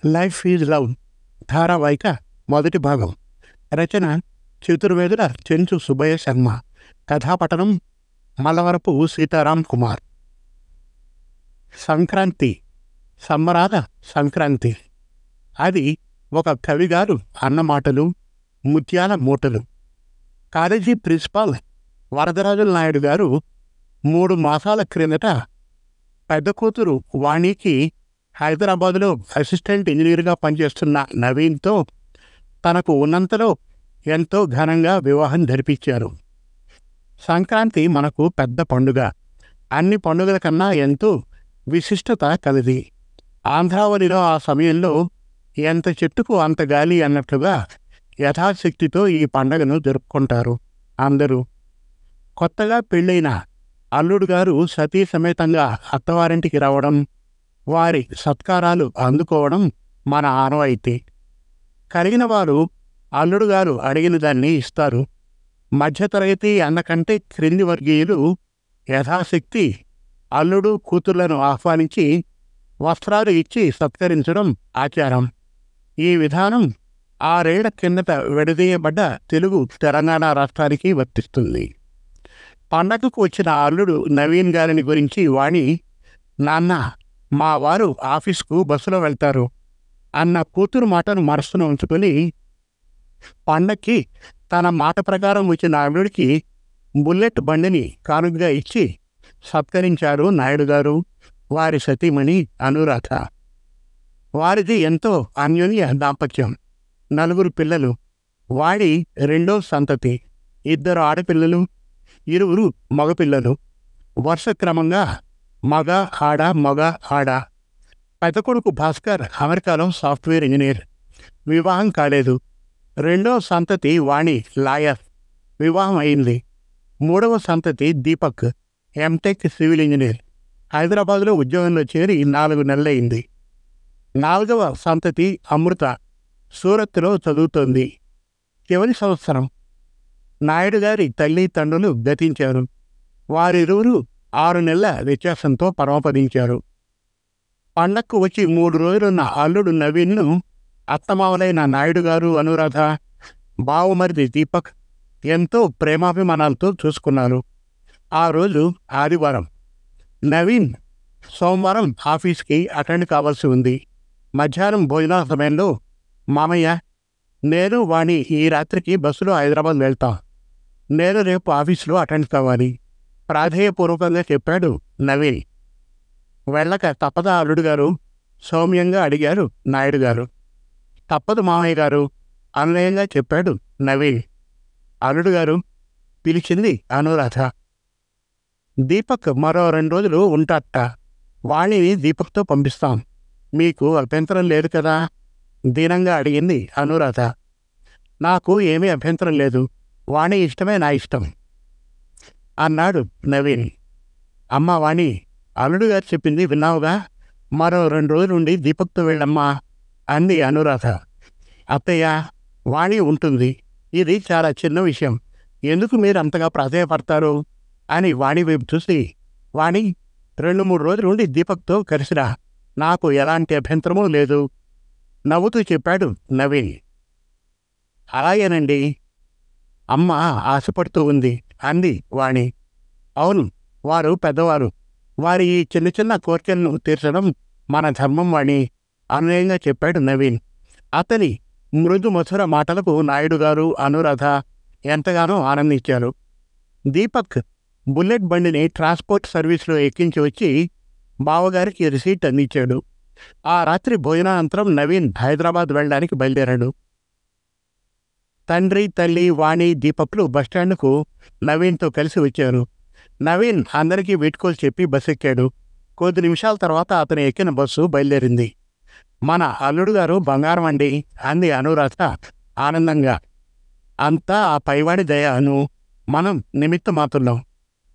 Life is love ధారావాహిక మొదటి భాగం. రచన చతుర్వేదుల చెంచు సుబ్బయ్య శర్మ. కథాపఠనం మల్లవరపు సీతారాం కుమార్. సంక్రాంతి, సంబరాల సంక్రాంతి. అది ఒక కవిగారు అన్నమాటలు, ముత్యాల మూటలు. కాలేజీ ప్రిన్సిపాల్ వరదరాజుల నాయుడు గారు 3 మాసాల క్రిందట పెద్ద కూతురు వాణికి హైదరాబాదులో అసిస్టెంట్ ఇంజనీర్గా పనిచేస్తున్న నవీన్తో తనకు ఉన్నంతలో ఎంతో ఘనంగా వివాహం జరిపించారు. సంక్రాంతి మనకు పెద్ద పండుగ. అన్ని పండుగల కన్నా ఎంతో విశిష్టత కలది. ఆంధ్రావళిలో ఆ సమయంలో ఎంత చెట్టుకు అంత గాలి అన్నట్లుగా యథాశక్తితో ఈ పండుగను జరుపుకుంటారు అందరూ. కొత్తగా పెళ్ళైన అల్లుడు గారు సతీ సమేతంగా అత్తవారింటికి రావడం, వారి సత్కారాలు అందుకోవడం మన ఆనవాయితీ. కలిగిన వారు అల్లుడు గారు అడిగిన దాన్ని ఇస్తారు. మధ్యతరగతి అన్నకంటే క్రింది వర్గీయులు యథాశక్తి అల్లుడు కూతుర్లను ఆహ్వానించి వస్త్రాలు ఇచ్చి సత్కరించడం ఆచారం. ఈ విధానం 6 ఏళ్ల కిందట విడదీయబడ్డ తెలుగు తెలంగాణ రాష్ట్రానికి వర్తిస్తుంది. పండగకు వచ్చిన అల్లుడు నవీన్ గారిని గురించి వాణి, నాన్న మా వారు ఆఫీస్కు బస్సులో వెళ్తారు అన్న కూతురు మాటను మనసున ఉంచుకొని పండక్కి తన మాట ప్రకారం వచ్చిన అల్లుడికి బుల్లెట్ బండిని కానుకగా ఇచ్చి సత్కరించారు నాయుడు గారు, వారి సతీమణి అనురాధ. వారిది ఎంతో అన్యోన్య దాంపత్యం. 4 పిల్లలు. వాడి 2వ సంతతి. 2 ఆడపిల్లలు, 2 మగపిల్లలు. వరుస క్రమంగా మగ ఆడ మగ ఆడ. పెద్ద కొడుకు భాస్కర్ అమెరికాలో సాఫ్ట్వేర్ ఇంజనీర్, వివాహం కాలేదు. 2వ సంతతి వాణి లాయర్, వివాహం అయింది. 3వ సంతతి దీపక్ ఎంటెక్ సివిల్ ఇంజనీర్, హైదరాబాదులో ఉద్యోగంలో చేరి 4 నెలలైంది. 4వ సంతతి అమృత సూరత్లో చదువుతోంది, చివరి సంవత్సరం. నాయుడు గారి తల్లి తండ్రులు గతించారు. వారిరువురు 6 నెలల వ్యత్యాసంతో పరమపదించారు. పండక్కు వచ్చి 3 రోజులున్న అల్లుడు నవీన్ను అత్తమావలైన నాయుడు గారు, అనురాధ, బావమరిది దీపక్ ఎంతో ప్రేమాభిమానాలతో చూసుకున్నారు. ఆ రోజు ఆదివారం. నవీన్ సోమవారం ఆఫీస్కి అటెండ్ కావాల్సి ఉంది. మధ్యాహ్నం భోజనాల సమయంలో, మామయ్య, నేను వాణి ఈ రాత్రికి బస్సులో హైదరాబాద్ వెళ్తాం. నేను రేపు ఆఫీసులో అటెండ్ కావాలి ప్రాధేయపూర్వకంగా చెప్పాడు నవీన్. వెళ్ళక తప్పదా అల్లుడు గారు? సౌమ్యంగా అడిగారు నాయుడు గారు. తప్పదు మామయ్య గారు అన్వయంగా చెప్పాడు నవీన్. అల్లుడు గారు పిలిచింది అనురాధ. దీపక్ మరో 2 రోజులు ఉంటాట. వాణిని దీపక్తో పంపిస్తాం, మీకు అభ్యంతరం లేదు కదా? దీనంగా అడిగింది అనురాధ. నాకు ఏమీ అభ్యంతరం లేదు, వాణి ఇష్టమే నా ఇష్టం అన్నాడు నవీన్. అమ్మ వాణి, అల్లుడు గారు చెప్పింది విన్నావుగా, మరో 2 రోజులుండి దీపక్తో వెళ్ళమ్మా అంది అనురాధ. అత్తయ్య, వాణి ఉంటుంది, ఇది చాలా చిన్న విషయం, ఎందుకు మీరు అంతగా ప్రాధేయపడతారు అని వాణి వైపు చూసి, వాణి 2-3 రోజులుండి దీపక్తో కలిసిరా, నాకు ఎలాంటి అభ్యంతరమూ లేదు నవ్వుతూ చెప్పాడు నవీన్. అలాగేనండి, అమ్మ ఆశపడుతూ ఉంది అంది వాణి. అవును, వారు పెద్దవారు, వారి ఈ చిన్న చిన్న కోరికలను తీర్చడం మన ధర్మం వాణి అన్వయంగా చెప్పాడు నవీన్. అతని మృదు మధుర మాటలకు నాయుడు గారు, అనురాధ ఎంతగానో ఆనందించారు. దీపక్ బుల్లెట్ బండిని ట్రాన్స్పోర్ట్ సర్వీస్లో ఎక్కించి వచ్చి బావగారికి రిసీట్ అందించాడు. ఆ రాత్రి భోజనానంతరం నవీన్ హైదరాబాద్ వెళ్ళడానికి బయలుదేరాడు. తండ్రి, తల్లి, వాణి, దీపక్లు బస్టాండ్కు నవీన్తో కలిసి వచ్చారు. నవీన్ అందరికీ వీడ్కోలు చెప్పి బస్సు ఎక్కాడు. కొద్ది నిమిషాల తర్వాత అతను ఎక్కిన బస్సు బయలుదేరింది. మన అల్లుడు గారు బంగారం అండి అంది అనురాధ ఆనందంగా. అంతా ఆ పైవాడి దయ అను, మనం నిమిత్త మాత్రులం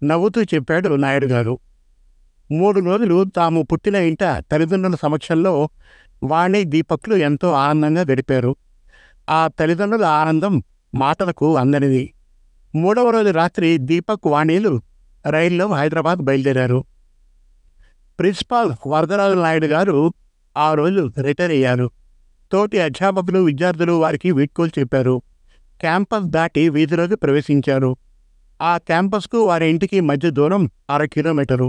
నవ్వుతూ చెప్పాడు నాయుడు గారు. 3 రోజులు తాము పుట్టిన ఇంట తల్లిదండ్రుల సమక్షంలో వాణి, దీపక్లు ఎంతో ఆనందంగా గడిపారు. ఆ తల్లిదండ్రుల ఆనందం మాటలకు అందనిది. 3వ రోజు రాత్రి దీపక్, వాణీలు రైల్లో హైదరాబాద్ బయలుదేరారు. ప్రిన్సిపాల్ వరదరాజుల నాయుడు గారు ఆ రోజు రిటైర్ అయ్యారు. తోటి అధ్యాపకులు, విద్యార్థులు వారికి వీడ్కోలు చెప్పారు. క్యాంపస్ దాటి వీధిలోకి ప్రవేశించారు. ఆ క్యాంపస్కు వారి ఇంటికి మధ్య దూరం 1/2 కిలోమీటరు.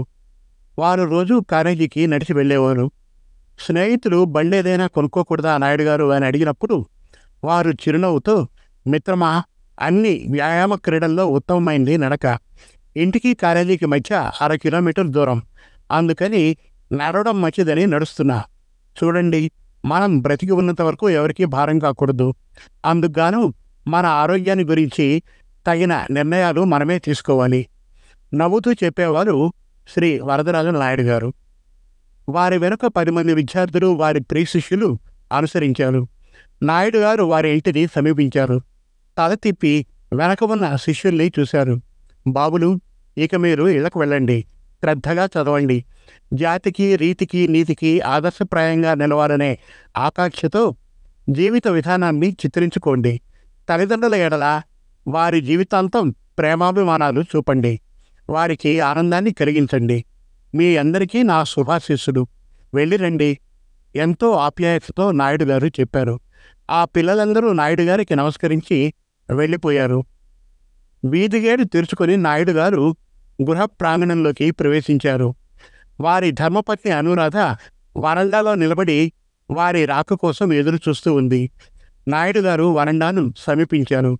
వారు రోజు కాలేజీకి నడిచి వెళ్ళేవారు. స్నేహితులు బండేదైనా కొనుక్కోకూడదా నాయుడు గారు అని అడిగినప్పుడు వారు చిరునవ్వుతో, మిత్రమా, అన్ని వ్యాయామ క్రీడల్లో ఉత్తమమైంది నడక. ఇంటికి కాలేజీకి మధ్య 1/2 కిలోమీటర్ దూరం, అందుకని నడవడం మంచిదని నడుస్తున్నా. చూడండి, మనం బ్రతికి ఉన్నంత వరకు ఎవరికీ భారం కాకూడదు. అందుకుగాను మన ఆరోగ్యాన్ని గురించి తగిన నిర్ణయాలు మనమే తీసుకోవాలి. నవ్వుతూ చెప్పేవారు శ్రీ వరదరాజన్ నాయుడు గారు. వారి వెనుక 10 మంది విద్యార్థులు, వారి ప్రియ శిష్యులు అనుసరించారు. నాయుడు గారు వారి ఇంటిని సమీపించారు. తల తిప్పి వెనక ఉన్న శిష్యుల్ని చూశారు. బాబులు, ఇక మీరు ఇళ్లకు వెళ్ళండి. శ్రద్ధగా చదవండి. జాతికి, రీతికి, నీతికి ఆదర్శప్రాయంగా నిలవాలనే ఆకాంక్షతో జీవిత విధానాన్ని చిత్రించుకోండి. తల్లిదండ్రుల ఎడల వారి జీవితాంతం ప్రేమాభిమానాలు చూపండి. వారికి ఆనందాన్ని కలిగించండి. మీ అందరికీ నా శుభాశీస్సులు. వెళ్ళిరండి. ఎంతో ఆప్యాయతతో నాయుడు గారు చెప్పారు. ఆ పిల్లలందరూ నాయుడు గారికి నమస్కరించి వెళ్ళిపోయారు. వీధిగేటు తెరుచుకొని నాయుడు గారు గృహ ప్రాంగణంలోకి ప్రవేశించారు. వారి ధర్మపత్ని అనురాధ వరండాలో నిలబడి వారి రాక కోసం ఎదురు చూస్తూ ఉంది. నాయుడు గారు వరండాను సమీపించారు.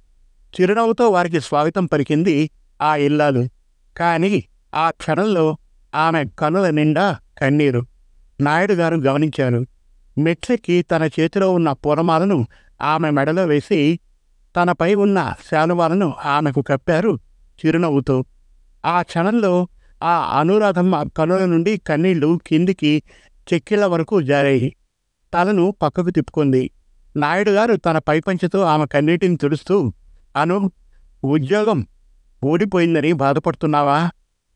చిరునవ్వుతో వారికి స్వాగతం పలికింది ఆ ఇల్లాలు. కానీ ఆ క్షణంలో ఆమె కనుల నిండా కన్నీరు. నాయుడు గారు గమనించారు. మెట్లెక్కి తన చేతిలో ఉన్న పూలమాలను ఆమె మెడలో వేసి తనపై ఉన్న శాలువాలను ఆమెకు కప్పారు చిరునవ్వుతో. ఆ క్షణంలో ఆ అనురాధమ్మ కనుల నుండి కన్నీళ్లు కిందికి చెక్కిళ్ల వరకు జారాయి. తలను పక్కకు తిప్పుకుంది. నాయుడు గారు తన పైపంచతో ఆమె కన్నీటిని తుడుస్తూ, అను, ఉద్యోగం ఊడిపోయిందని బాధపడుతున్నావా?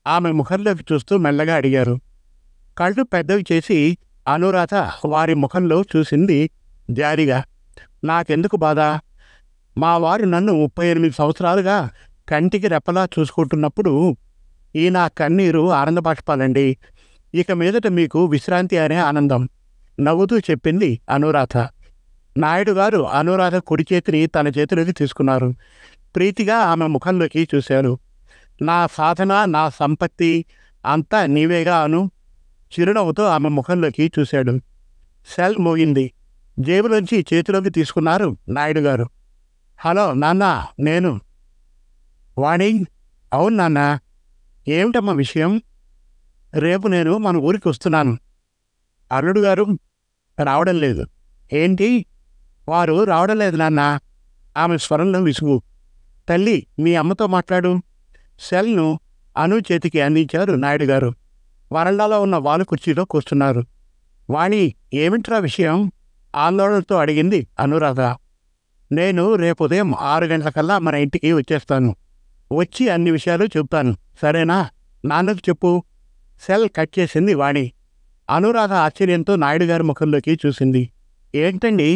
ఆమె ముఖంలోకి చూస్తూ మెల్లగా అడిగారు. కళ్ళు పెద్దవి చేసి అనురాధ వారి ముఖంలో చూసింది జారిగా. నాకెందుకు బాధ? మా వారు నన్ను 38 సంవత్సరాలుగా కంటికి రెప్పలా చూసుకుంటున్నప్పుడు ఈ నా కన్నీరు ఆనంద బాష్పాలండి. ఇక మీదట మీకు విశ్రాంతి అనే ఆనందం, నవ్వుతూ చెప్పింది అనురాధ. నాయుడు గారు అనురాధ కుడి చేతిని తన చేతిలోకి తీసుకున్నారు. ప్రీతిగా ఆమె ముఖంలోకి చూశారు. నా సాధన, నా సంపత్తి అంతా నీవేగా అను. చిరునవ్వుతో ఆమె ముఖంలోకి చూశాడు. సెల్ మోగింది. జేబులోంచి చేతిలోకి తీసుకున్నారు నాయుడు గారు. హలో నాన్న, నేను. వాణి, అవును నాన్న. ఏమిటమ్మా విషయం? రేపు నేను మన ఊరికి వస్తున్నాను. అల్లుడు గారు రావడం లేదు. ఏంటి? వారు రావడం లేదు నాన్న. ఆమె స్వరంలో విసుగు. తల్లి, మీ అమ్మతో మాట్లాడు. సెల్ను అను చేతికి అందించారు నాయుడు గారు. వరండాలో ఉన్న వాలు కుర్చీలో కూర్చున్నారు. వాణి, ఏమిట్రా విషయం? ఆందోళనతో అడిగింది అనురాధ. నేను రేపు ఉదయం 6 గంటలకల్లా మన ఇంటికి వచ్చేస్తాను. వచ్చి అన్ని విషయాలు చెప్తాను, సరేనా? నాన్నకు చెప్పు. సెల్ కట్ చేసింది వాణి. అనురాధ ఆశ్చర్యంతో నాయుడు గారి ముఖంలోకి చూసింది. ఏంటండి,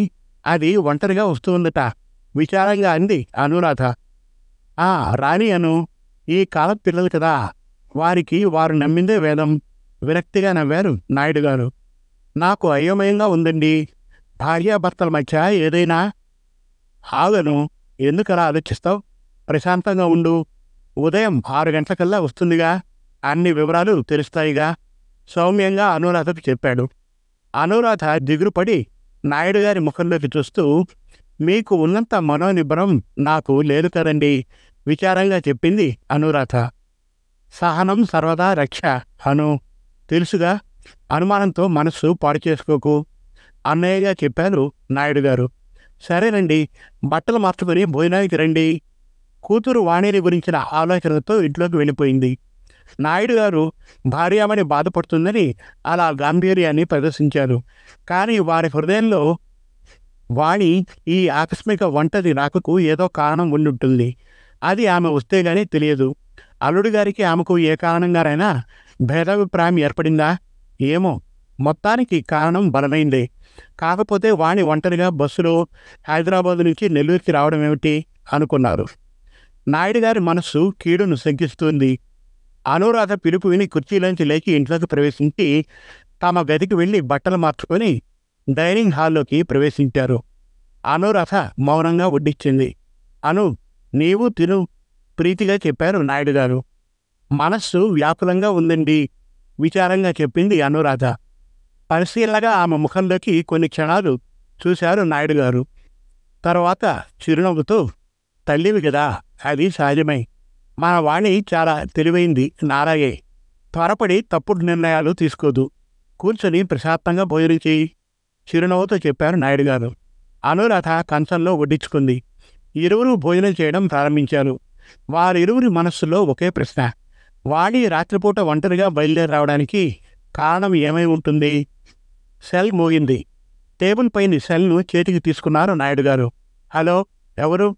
అది ఒంటరిగా వస్తూ ఉందట, విచారంగా అంది అనురాధ. రాని అను, ఈ కాలం పిల్లలు కదా, వారికి వారు నమ్మిందే వేదం. విరక్తిగా నవ్వారు నాయుడు గారు. నాకు అయోమయంగా ఉందండి. భార్యాభర్తల మధ్య ఏదైనా. ఆగను, ఎందుకలా ఆలోచిస్తావు? ప్రశాంతంగా ఉండు. ఉదయం 6 గంటలకల్లా వస్తుందిగా, అన్ని వివరాలు తెలుస్తాయిగా, సౌమ్యంగా అనురాధకు చెప్పాడు. అనురాధ దిగురుపడి నాయుడు గారి ముఖంలోకి చూస్తూ, మీకు ఉన్నంత మనోనిబ్బరం నాకు లేదు కదండి, విచారంగా చెప్పింది అనురాధ. సహనం సర్వదా రక్ష అను, తెలుసుగా, అనుమానంతో మనస్సు పాడు చేసుకోకు అన్నయ్యగా చెప్పారు నాయుడు గారు. సరేనండి, బట్టలు మార్చుకొని భోజనానికి రండి. కూతురు వాణిని గురించిన ఆలోచనలతో ఇంట్లోకి వెళ్ళిపోయింది. నాయుడు గారు భార్యామణి బాధపడుతుందని అలా గాంభీర్యాన్ని ప్రదర్శించారు. కానీ వారి హృదయంలో వాణి ఈ ఆకస్మిక ఒంటరి రాకకు ఏదో కారణం ఉండుంటుంది. అది ఆమె వస్తే గానీ తెలియదు. అల్లుడు గారికి ఆమెకు ఏ కారణంగానైనా భేదాభిప్రాయం ఏర్పడిందా ఏమో, మొత్తానికి కారణం బలమైందే. కాకపోతే వాణి ఒంటరిగా బస్సులో హైదరాబాద్ నుంచి నెల్లూరుకి రావడం ఏమిటి అనుకున్నారు. నాయుడు గారి మనస్సు కీడును శంకిస్తుంది. అనురాధ పిలుపు విని కుర్చీలోంచి లేచి ఇంట్లోకి ప్రవేశించి తమ గదికి వెళ్ళి బట్టలు మార్చుకొని డైనింగ్ హాల్లోకి ప్రవేశించారు. అనురాధ మౌనంగా వడ్డించింది. అను, నీవు తిను, ప్రీతిగా చెప్పారు నాయుడు గారు. మనస్సు వ్యాకులంగా ఉందండి, విచారంగా చెప్పింది అనురాధ. పరిశీలనగా ఆమె ముఖంలోకి కొన్ని క్షణాలు చూశారు నాయుడు గారు. తర్వాత చిరునవ్వుతో, తల్లివి కదా, అది సహజమై. మన వాణి చాలా తెలివైంది నారాయే. త్వరపడి తప్పుడు నిర్ణయాలు తీసుకోదు. కూర్చొని ప్రశాంతంగా భోజనం చేయి, చిరునవ్వుతో చెప్పారు నాయుడు గారు. అనురాధ కంచంలో వడ్డించుకుంది. ఇరువురు భోజనం చేయడం ప్రారంభించారు. వారిరువురి మనస్సులో ఒకే ప్రశ్న. వాణి రాత్రిపూట ఒంటరిగా బయలుదేరి రావడానికి కారణం ఏమై ఉంటుంది? సెల్ మోగింది. టేబుల్ పైన సెల్ను చేతికి తీసుకున్నారు నాయుడు గారు. హలో, ఎవరు?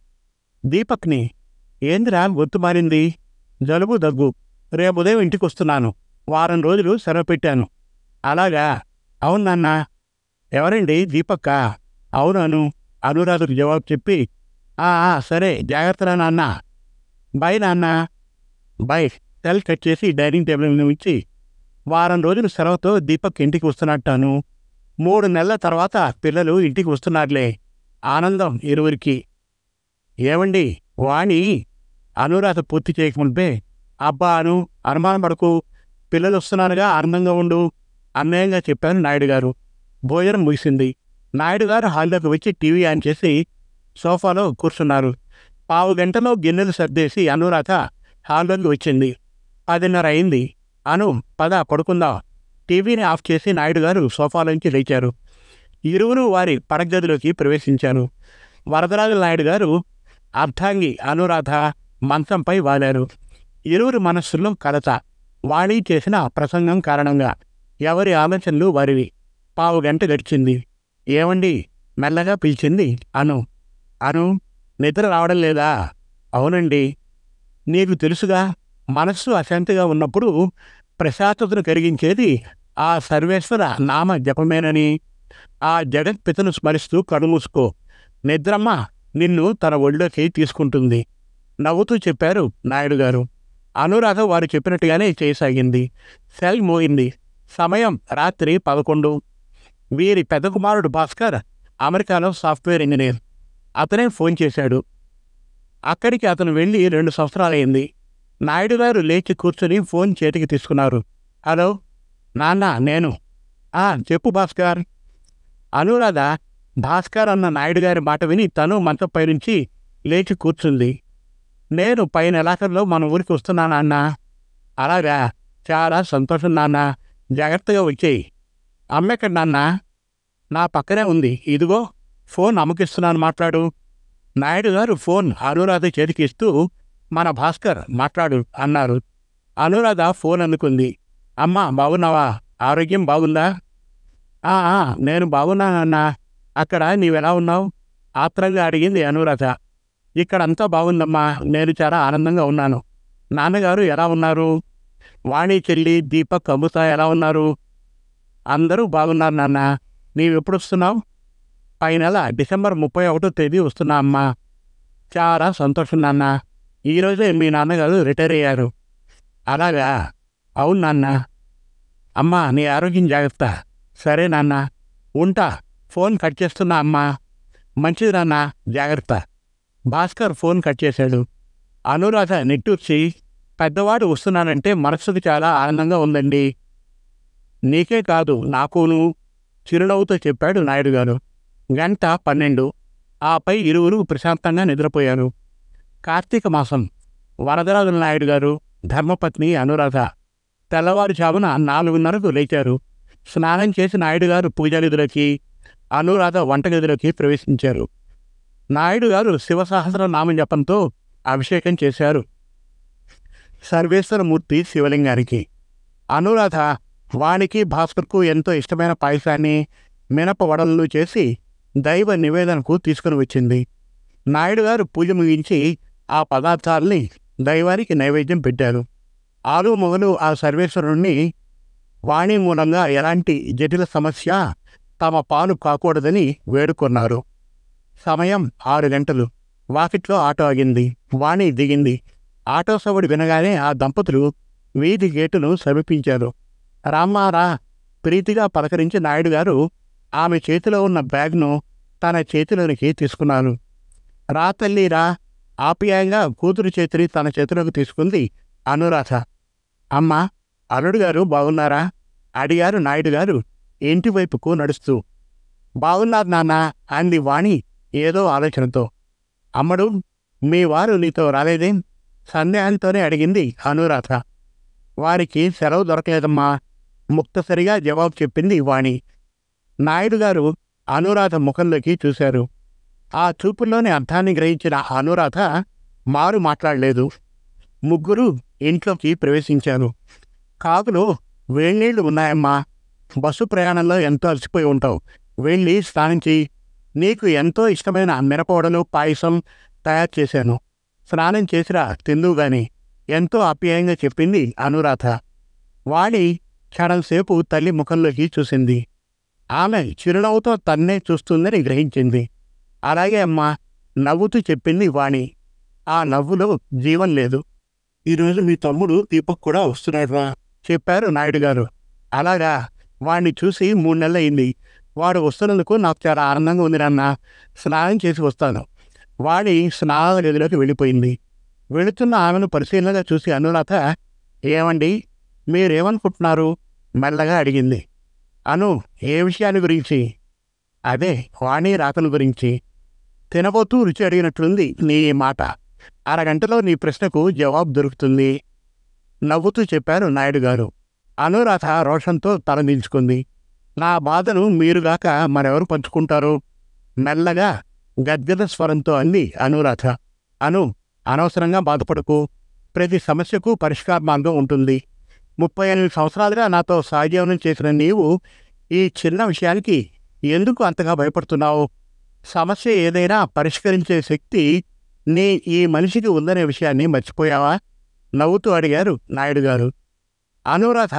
దీపక్ని. ఏందిరా గొంతు మారింది? జలుబు దగ్గు. రేపు ఉదయం ఇంటికి వస్తున్నాను. వారం రోజులు సెలవు పెట్టాను. అలాగా? అవును నాన్న. ఎవరండి? దీపక్క. అవునను. అనురాధకు జవాబు చెప్పి, సరే, జాగ్రత్తరా నాన్న. బై నాన్న. బై. సెల్ కట్ చేసి డైనింగ్ టేబుల్ మీద ఉంచి, వారం రోజులు సెలవుతో దీపక్ ఇంటికి వస్తున్నట్టాను. 3 నెలల తర్వాత పిల్లలు ఇంటికి వస్తున్నారులే. ఆనందం ఇరువురికి. ఏమండి వాణి? అనురాధ పూర్తి చేయకముందే, అబ్బా అను, అనుమానం పడకు, పిల్లలు వస్తున్నారుగా, ఆనందంగా ఉండు అన్యాయంగా చెప్పారు నాయుడు గారు. భోజనం ముగిసింది. నాయుడు గారు హాల్లోకి వచ్చి టీవీ ఆన్ చేసి సోఫాలో కూర్చున్నారు. 15 గంటలో గిన్నెలు సర్దేసి అనురాధ హాల్లోకి వచ్చింది. 10:30 అయింది. అను, పద పడుకుందాం. టీవీని ఆఫ్ చేసి నాయుడు గారు సోఫాలోంచి లేచారు. ఇరువురు వారి పడగదిలోకి ప్రవేశించారు. వరదరాజు నాయుడు గారు అర్ధాంగి అనురాధ మంచంపై వాలారు. ఇరువురి మనస్సుల్లో కలత. వాణి చేసిన ప్రసంగం కారణంగా ఎవరి ఆలోచనలు వారివి. 15 గంట గడిచింది. ఏమండి? మెల్లగా పిలిచింది అను. అను, నిద్ర రావడం లేదా? అవునండి. నీకు తెలుసుగా, మనస్సు అశాంతిగా ఉన్నప్పుడు ప్రశాంతతను కలిగించేది ఆ సర్వేశ్వర నామ జపమేనని. ఆ జగత్పితను స్మరిస్తూ కడుమూసుకో. నిద్రమ్మ నిన్ను తన ఒళ్ళోకి తీసుకుంటుంది నవ్వుతూ చెప్పారు నాయుడు గారు. అనురాధ వారు చెప్పినట్టుగానే చేయసాగింది. సెల్ మోయింది. సమయం రాత్రి 11. వీరి పెద్ద కుమారుడు భాస్కర్ అమెరికాలో సాఫ్ట్వేర్ ఇంజనీర్. అతనే ఫోన్ చేశాడు. అక్కడికి అతను వెళ్ళి 2 సంవత్సరాలైంది. నాయుడు గారు లేచి కూర్చొని ఫోన్ చేతికి తీసుకున్నారు. హలో నాన్న, నేను. చెప్పు భాస్కర్. అనురాధ భాస్కర్ అన్న నాయుడు గారి మాట విని తను మంచంపై నుంచి లేచి కూర్చుంది. నేను పై నెలాఖరులో మన ఊరికి వస్తున్నాను అన్న. అలాగా? చాలా సంతోషం నాన్న. జాగ్రత్తగా వచ్చేయి. అమ్మెక్కడ నాన్న? నా పక్కనే ఉంది. ఇదిగో ఫోన్ అమ్మకిస్తున్నాను, మాట్లాడు. నాయుడు గారు ఫోన్ అనురాధ చేతికి ఇస్తూ, మన భాస్కర్ మాట్లాడు అన్నారు. అనురాధ ఫోన్ అందుకుంది. అమ్మా, బాగున్నావా? ఆరోగ్యం బాగుందా? నేను బాగున్నానన్నా. అక్కడ నీవెలా ఉన్నావు? ఆత్రంగా అడిగింది అనురాధ. ఇక్కడంతా బాగుందమ్మా, నేను చాలా ఆనందంగా ఉన్నాను. నాన్నగారు ఎలా ఉన్నారు? వాణి చెల్లి, దీపక్, అమృత ఎలా ఉన్నారు? అందరూ బాగున్నారు నాన్న. నీవెప్పుడు వస్తున్నావు? పై నెల డిసెంబర్ 31వ తేదీ వస్తున్నా అమ్మా. చాలా సంతోషం నాన్న. ఈరోజే మీ నాన్నగారు రిటైర్ అయ్యారు. అలాగా? అవును నాన్న. అమ్మా, నీ ఆరోగ్యం జాగ్రత్త. సరే నాన్న, ఉంటా. ఫోన్ కట్ చేస్తున్నా అమ్మా. మంచిది నాన్న, జాగ్రత్త. భాస్కర్ ఫోన్ కట్ చేశాడు. అనురాధ నిట్టూర్చి, పెద్దవాడు వస్తున్నానంటే మనసుకు చాలా ఆనందంగా ఉందండి. నీకే కాదు, నాకును, చిరునవ్వుతో చెప్పాడు నాయుడు గారు. 1:12. ఆపై ఇరువురు ప్రశాంతంగా నిద్రపోయారు. కార్తీక మాసం. వరదరాజు నాయుడు గారు, ధర్మపత్ని అనురాధ తెల్లవారుజామున 4:30కు లేచారు. స్నానం చేసి నాయుడు గారు పూజాగదిలోకి, అనురాధ వంటగదిలోకి ప్రవేశించారు. నాయుడు గారు శివసహస్ర నామ జపంతో అభిషేకం చేశారు సర్వేశ్వరమూర్తి శివలింగానికి. అనురాధ వానికి, భాస్కర్కు ఎంతో ఇష్టమైన పాయసాన్ని, మినప వడలను చేసి దైవ నివేదనకు తీసుకుని వచ్చింది. నాయుడు గారు పూజ ముగించి ఆ పదార్థాలని దైవానికి నైవేద్యం పెట్టారు. ఆలు మొగలు ఆ సర్వేశ్వరుణ్ణి వాణి మూలంగా ఎలాంటి జటిల సమస్య తమ పాలు కాకూడదని వేడుకొన్నారు. సమయం 6 గంటలు. వాకిట్లో ఆటో ఆగింది. వాణి దిగింది. ఆటో సవడి వినగానే ఆ దంపతులు వీధి గేటును సమీపించారు. రామ్మారా ప్రీతిగా పలకరించి నాయుడు గారు ఆమె చేతిలో ఉన్న బ్యాగ్ను తన చేతిలోనికి తీసుకున్నాను. రా తల్లి రా, ఆప్యాయంగా కూతురు చేతిని తన చేతిలోకి తీసుకుంది అనురాధ. అమ్మా, అల్లుడు గారు బాగున్నారా అడిగారు నాయుడు గారు ఇంటి వైపుకు నడుస్తూ. బాగున్నారు నాన్న అంది వాణి ఏదో ఆలోచనతో. అమ్మడు, మీ వారు నీతో రాలేదేం సందేహంతోనే అడిగింది అనురాధ. వారికి సెలవు దొరకలేదమ్మా ముక్తసరిగా జవాబు చెప్పింది వాణి. నాయుడు గారు అనురాధ ముఖంలోకి చూశారు. ఆ చూపుల్లోని అర్థాన్ని గ్రహించిన అనురాధ మారు మాట్లాడలేదు. ముగ్గురు ఇంట్లోకి ప్రవేశించారు. కాకులో వేడినీళ్లు ఉన్నాయమ్మా, బస్సు ప్రయాణంలో ఎంతో అలసిపోయి ఉంటావు, వెళ్ళి స్నానం చేయి. నీకు ఎంతో ఇష్టమైన మిరపవడలు పాయసం తయారు చేశాను, స్నానం చేసిరా తిందువుగాని ఎంతో ఆప్యాయంగా చెప్పింది అనురాధ. వాణి క్షణంసేపు తల్లి ముఖంలోకి చూసింది. ఆమె చిరునవ్వుతో తన్నే చూస్తుందని గ్రహించింది. అలాగే అమ్మా నవ్వుతూ చెప్పింది వాణి. ఆ నవ్వులో జీవం లేదు. ఈరోజు మీ తమ్ముడు దీపక్ కూడా వస్తున్నాడురా చెప్పారు నాయుడు గారు. అలాగా, వాణ్ణి చూసి 3 నెలలయింది. వాడు వస్తున్నందుకు నాకు చాలా ఆనందంగా ఉంది నాన్న, స్నానం చేసి వస్తాను. వాణి స్నానాల గదిలోకి వెళ్ళిపోయింది. వెళుతున్న ఆమెను పరిశీలనగా చూసి అనురాధ, ఏమండి మీరేమనుకుంటున్నారు మెల్లగా అడిగింది. అను, ఏ విషయాన్ని గురించి? అదే వాణి రాకను గురించి. తినబోతూ రుచి అడిగినట్లుంది నీ మాట. అరగంటలో నీ ప్రశ్నకు జవాబు దొరుకుతుంది నవ్వుతూ చెప్పారు నాయుడు గారు. అనురాధ రోషంతో తలదించుకుంది. నా బాధను మీరుగాక మరెవరు పంచుకుంటారు మెల్లగా గద్గద స్వరంతో అంది అనురాధ. అను, అనవసరంగా బాధపడకు, ప్రతి సమస్యకు పరిష్కార మార్గం ఉంటుంది. 38 సంవత్సరాలుగా నాతో సహజీవనం చేసిన నీవు ఈ చిన్న విషయానికి ఎందుకు అంతగా భయపడుతున్నావు? సమస్య ఏదైనా పరిష్కరించే శక్తి నీ ఈ మనిషికి ఉందనే విషయాన్ని మర్చిపోయావా నవ్వుతూ అడిగారు నాయుడు గారు. అనురాధ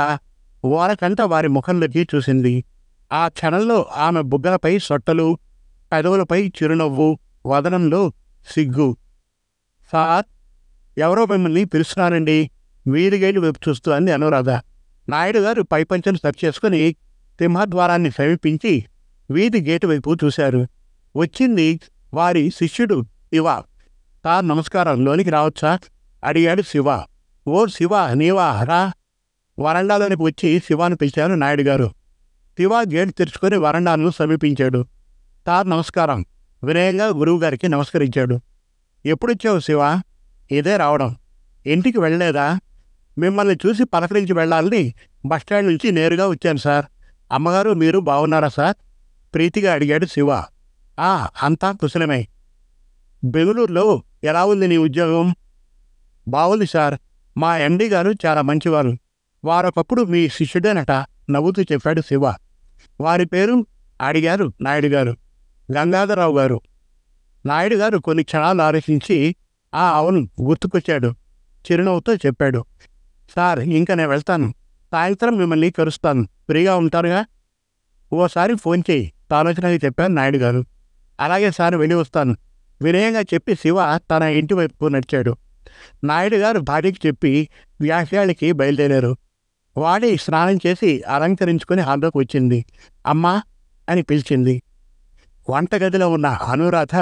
ఓరకంట వారి ముఖంలోకి చూసింది. ఆ క్షణంలో ఆమె బుగ్గలపై సొట్టలు, పెదవులపై చిరునవ్వు, వదనంలో సిగ్గు. సార్, ఎవరో మిమ్మల్ని పిలుస్తున్నారండి వీధిగైలు వైపు చూస్తూ అంది అనురాధ. నాయుడు గారు పైపంచను సరి చేసుకుని సింహద్వారాన్ని సమీపించి వీధి గేటు వైపు చూశారు. వచ్చింది వారి శిష్యుడు శివ. సార్ నమస్కారం, లోనికి రావచ్చా అడిగాడు శివ. ఓ శివ, నీవా రా. వరండాలోనికి వచ్చి శివాను పిలిచారు నాయుడు గారు. శివ గేటు తెరుచుకొని వరండాను సమీపించాడు. సార్ నమస్కారం వినయంగా గురువుగారికి నమస్కరించాడు. ఎప్పుడొచ్చావు శివ? ఇదే రావడం. ఇంటికి వెళ్ళలేదా? మిమ్మల్ని చూసి పలకరించి వెళ్ళాలని బస్టాండ్ నుంచి నేరుగా వచ్చాను సార్. అమ్మగారు మీరు బాగున్నారా సార్ ప్రీతిగా అడిగాడు శివ. అంతా కుశలమే. బెంగళూరులో ఎలా ఉంది నీ ఉద్యోగం? బాగుంది సార్, మా ఎండి గారు చాలా మంచివారు. వారొకప్పుడు మీ శిష్యుడేనట నవ్వుతూ చెప్పాడు శివ. వారి పేరు అడిగారు నాయుడు గారు. గంగాధరరావు గారు. నాయుడు గారు కొన్ని క్షణాలు ఆలోచించి అవును గుర్తుకొచ్చాడు చిరునవ్వుతో చెప్పాడు. సార్, ఇంకా నేను వెళ్తాను. సాయంత్రం మిమ్మల్ని కలుస్తాను. ఫ్రీగా ఉంటారుగా? ఓసారి ఫోన్ చేయి ఆలోచనగా చెప్పారు నాయుడు గారు. అలాగే సార్, వెళ్ళి వస్తాను వినయంగా చెప్పి శివ తన ఇంటి వైపు నడిచాడు. నాయుడు గారు భార్యకి చెప్పి వ్యాఖ్యాలకి బయలుదేరారు. వాడి స్నానం చేసి అలంకరించుకుని హాల్లోకి వచ్చింది. అమ్మా అని పిలిచింది. వంటగదిలో ఉన్న అనురాధ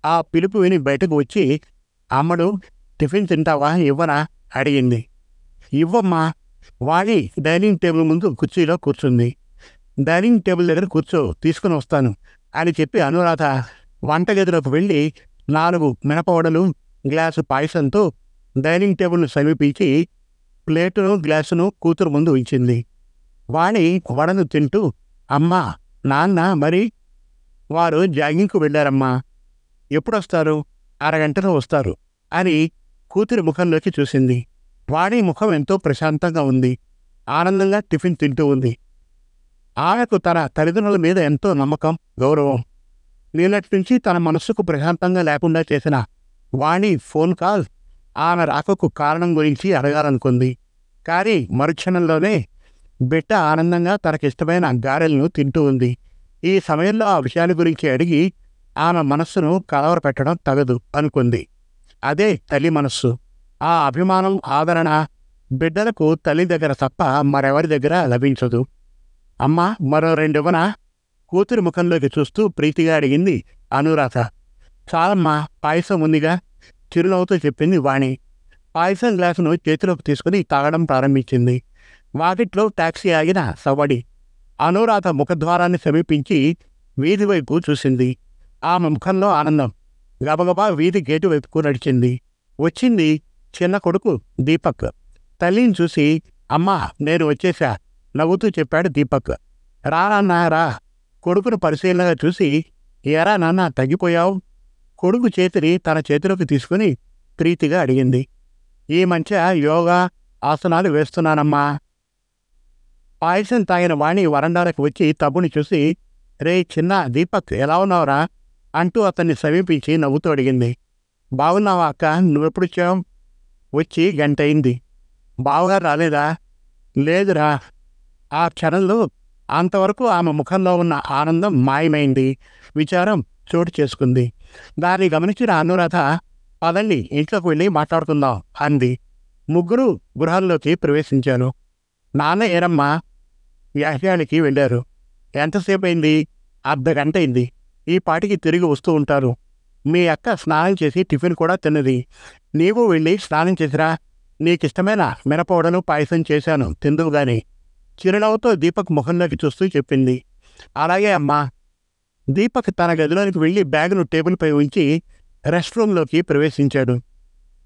ఆ పిలుపు విని బయటకు వచ్చి, అమ్మడు టిఫిన్ తింటావా ఇవ్వనా అడిగింది. ఇవ్వమ్మా. వాడి డైనింగ్ టేబుల్ ముందు కుర్చీలో కూర్చుంది. డైనింగ్ టేబుల్ దగ్గర కూర్చో, తీసుకుని వస్తాను అని చెప్పి అనురాధ వంటగదిలోకి వెళ్ళి 4 మినపవడలు, గ్లాసు పాయసంతో డైనింగ్ టేబుల్ను సమీపించి ప్లేటును గ్లాసును కూతురు ముందు ఉంచింది. వాణి వడను తింటూ, అమ్మా నాన్న మరి? వారు జాగింగ్కు వెళ్ళారమ్మా. ఎప్పుడొస్తారు? అరగంటలో వస్తారు అని కూతురి ముఖంలోకి చూసింది. వాణి ముఖం ఎంతో ప్రశాంతంగా ఉంది. ఆనందంగా టిఫిన్ తింటూ ఉంది. ఆమెకు తన తల్లిదండ్రుల మీద ఎంతో నమ్మకం, గౌరవం. నిన్నటి నుంచి తన మనస్సుకు ప్రశాంతంగా లేకుండా చేసిన వాణి ఫోన్ కాల్ ఆమె రాకకు కారణం గురించి అడగాలనుకుంది. కానీ మరుక్షణంలోనే బిడ్డ ఆనందంగా తనకిష్టమైన గారెలను తింటూ ఉంది. ఈ సమయంలో ఆ విషయాల గురించి అడిగి ఆమె మనస్సును కలవరపెట్టడం తగదు అనుకుంది. అదే తల్లి మనస్సు. ఆ అభిమానం, ఆదరణ బిడ్డలకు తల్లి దగ్గర తప్ప మరెవరి దగ్గర లభించదు. అమ్మా మరో 2 ఇవ్వనా కూతురి ముఖంలోకి చూస్తూ ప్రీతిగా అడిగింది అనురాధ. చాలమ్మా, పాయసం ఉందిగా, చిరునవ్వుతో చెప్పింది వాణి. పాయసం గ్లాసును చేతిలోకి తీసుకుని తాగడం ప్రారంభించింది. వాకిట్లో టాక్సీ ఆగిన సవ్వడి. అనురాధ ముఖద్వారాన్ని సమీపించి వీధి వైపు చూసింది. ఆమె ముఖంలో ఆనందం. గబగబా వీధి గేటు వైపుకు నడిచింది. వచ్చింది చిన్న కొడుకు దీపక్. తల్లిని చూసి, అమ్మా నేను వచ్చేశా, నవ్వుతూ చెప్పాడు దీపక్. రా నాన్న రా. కొడుకును పరిశీలనగా చూసి, ఎరా నాన్న తగ్గిపోయావు? కొడుకు చేతిని తన చేతిలోకి తీసుకుని ప్రీతిగా అడిగింది. ఈ మధ్య యోగా ఆసనాలు వేస్తున్నానమ్మా. పాయసం తాగిన వాణి వరండాలకు వచ్చి తమ్ముని చూసి, రే చిన్న దీపక్ ఎలా ఉన్నావురా అంటూ అతన్ని సమీపించి నవ్వుతూ అడిగింది. బాగున్నావా అక్క, నువ్వెప్పుడొచ్చావు? వచ్చి గంట అయింది. బావగారు రాలేదా? లేదురా. ఆ క్షణంలో అంతవరకు ఆమె ముఖంలో ఉన్న ఆనందం మాయమైంది. విచారం చోటు చేసుకుంది. దాన్ని గమనించిన అనురాధ, పదండి ఇంట్లోకి వెళ్ళి మాట్లాడుకుందాం అంది. ముగ్గురు గృహాల్లోకి ప్రవేశించారు. నాన్న ఏరమ్మా వ్యాఖ్యానికి వెళ్ళారు. ఎంతసేపు అయింది? అర్ధగంట అయింది. ఈ పాటికి తిరిగి వస్తూ ఉంటారు. మీ అక్క స్నానం చేసి టిఫిన్ కూడా తిన్నది. నీవు వెళ్ళి స్నానం చేసిరా. నీకిష్టమైన మినపవడలు పాయసం చేశాను, తిందువు గాని. చిరునవ్వుతో దీపక్ ముఖంలోకి చూస్తూ చెప్పింది. అలాగే అమ్మా. దీపక్ తన గదిలోనికి వెళ్ళి బ్యాగును టేబుల్పై ఉంచి రెస్ట్ రూంలోకి ప్రవేశించాడు.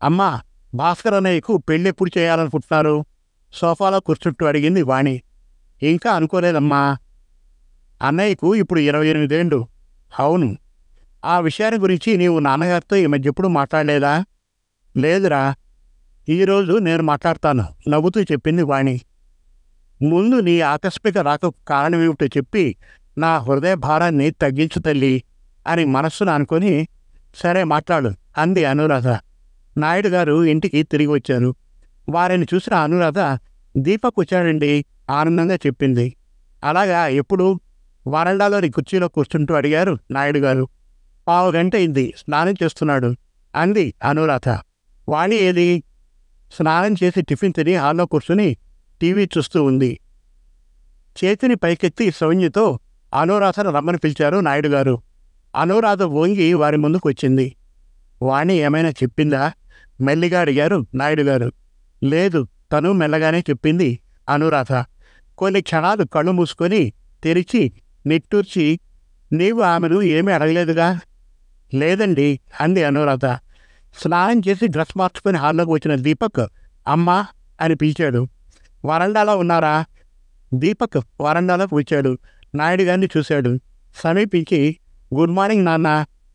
అమ్మా, భాస్కర్ అన్నయ్యకు పెళ్ళెప్పుడు చేయాలనుకుంటున్నారు? సోఫాలో కూర్చుంటూ అడిగింది వాణి. ఇంకా అనుకోలేదమ్మా. అన్నయ్యకు ఇప్పుడు 28 ఏళ్ళు. అవును. ఆ విషయాన్ని గురించి నీవు నాన్నగారితో ఈ మధ్య ఎప్పుడు మాట్లాడలేదా? లేదురా. ఈరోజు నేను మాట్లాడతాను, నవ్వుతూ చెప్పింది వాణి. ముందు నీ ఆకస్మిక రాక కారణమేమిటో చెప్పి నా హృదయ భారాన్ని తగ్గించు తల్లి అని మనస్సును అనుకొని, సరే మాట్లాడు అంది అనురాధ. నాయుడు గారు ఇంటికి తిరిగి వచ్చారు. వారిని చూసిన అనురాధ, దీపక్ వచ్చాడండి ఆనందంగా చెప్పింది. అలాగా, ఎప్పుడు? వరండాలోని కుర్చీలో కూర్చుంటూ అడిగారు నాయుడు గారు. 15 గంట అయింది, స్నానం చేస్తున్నాడు అంది అనురాధ. వాణి ఏది? స్నానం చేసి టిఫిన్ తిని హాల్లో కూర్చుని టీవీ చూస్తూ ఉంది. చేతిని పైకెత్తి సౌజ్ఞతో అనురాధను రమ్మని పిలిచారు నాయుడు గారు. అనురాధ వంగి వారి ముందుకు వచ్చింది. వాణి ఏమైనా చెప్పిందా? మెల్లిగా అడిగారు నాయుడు గారు. లేదు, తను మెల్లగానే చెప్పింది అనురాధ. కొన్ని క్షణాలు కళ్ళు మూసుకొని తెరిచి నిట్టూర్చి, నీవు ఆమెను ఏమీ అడగలేదుగా? లేదండి అంది అనురాధ. స్నానం చేసి డ్రెస్ మార్చుకొని హాల్లోకి వచ్చిన దీపక్ అమ్మా అని పిలిచాడు. వరండాలో ఉన్నారా? దీపక్ వరండాలోకి వచ్చాడు. నాయుడు గారిని చూశాడు. సమీపించి, గుడ్ మార్నింగ్ నాన్న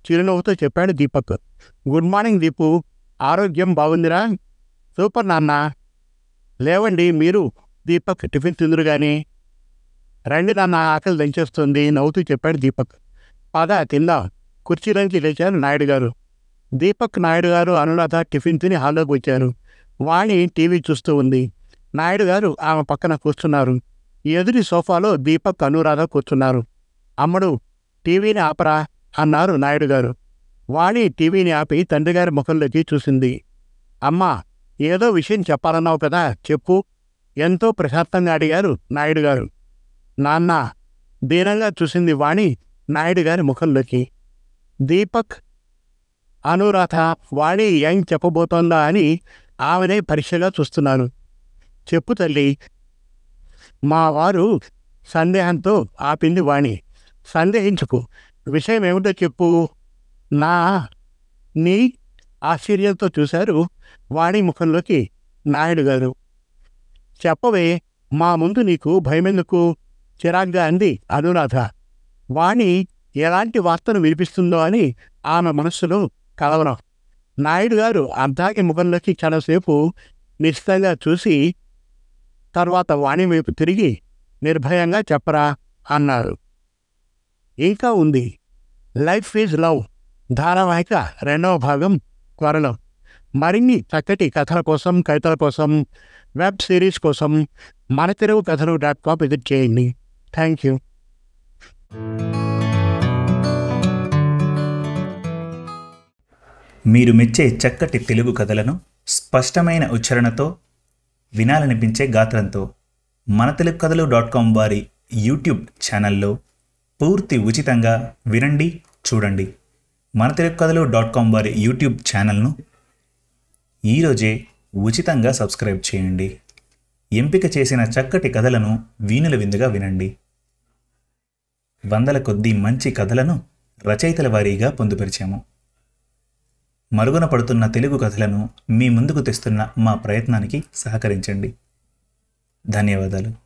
చిరునవ్వుతో చెప్పాడు దీపక్. గుడ్ మార్నింగ్ దీపు, ఆరోగ్యం బాగుందిరా? సూపర్ నాన్న. లేవండి మీరు, దీపక్ టిఫిన్ తిందురు గాని. రండి నాన్న, ఆకలి దంచేస్తుంది నవ్వుతూ చెప్పాడు దీపక్. పద తిందాం. కుర్చీలోంచి లేచారు నాయుడు గారు. దీపక్, నాయుడు గారు, అనురాధ టిఫిన్ తిని హాల్లోకి వచ్చారు. వాణి టీవీ చూస్తూ ఉంది. నాయుడు గారు ఆమె పక్కన కూర్చున్నారు. ఎదురి సోఫాలో దీపక్, అనురాధ కూర్చున్నారు. అమ్మడు, టీవీని ఆపరా అన్నారు నాయుడు గారు. వాణి టీవీని ఆపి తండ్రిగారి ముఖంలోకి చూసింది. అమ్మా, ఏదో విషయం చెప్పాలన్నావు కదా, చెప్పు ఎంతో ప్రశాంతంగా అడిగారు నాయుడు గారు. నాన్న దీనంగా చూసింది వాణి నాయుడు గారి ముఖంలోకి. దీపక్, అనురాధ వాణి ఏం చెప్పబోతోందా అని ఆమెనే పరీక్షగా చూస్తున్నారు. చెప్పు తల్లి. మా వారు సందేహంతో ఆపింది వాణి. సందేహించుకు, విషయం ఏమిటో చెప్పు. నీ ఆశ్చర్యంతో చూశారు వాణి ముఖంలోకి నాయుడు గారు. చెప్పవే, మా ముందు నీకు భయమెందుకు? చిరాగ్గా అంది అనురాధ. వాణి ఎలాంటి వార్తను వినిపిస్తుందో అని ఆమె మనస్సులో కలవరం. నాయుడు గారు అర్ధాకి ముఖంలోకి క్షణసేపు నిశ్చితంగా చూసి తర్వాత వాణి వైపు తిరిగి నిర్భయంగా చెప్పరా అన్నారు. ఇంకా ఉంది. లైఫ్ ఈజ్ లవ్ ధారావాహిక 2వ భాగం త్వరలో. మరిన్ని చక్కటి కథల కోసం, కవితల కోసం, వెబ్ సిరీస్ కోసం మనతెలుగుకథలు.com విజిట్ చేయండి. Thank you. మీరు మెచ్చే చక్కటి తెలుగు కథలను స్పష్టమైన ఉచ్చారణతో, వినాలనిపించే గాత్రంతో మనతెలుగుకథలు.com వారి యూట్యూబ్ ఛానల్లో పూర్తి ఉచితంగా వినండి, చూడండి. మన తెలుగు కథలు .com వారి యూట్యూబ్ ఛానల్ను ఈరోజే ఉచితంగా సబ్స్క్రైబ్ చేయండి. ఎంపిక చేసిన చక్కటి కథలను వీణుల విందుగా వినండి. వందల కొద్దీ మంచి కథలను రచయితల వారీగా పొందుపరిచాము. మరుగున పడుతున్న తెలుగు కథలను మీ ముందుకు తెస్తున్న మా ప్రయత్నానికి సహకరించండి. ధన్యవాదాలు.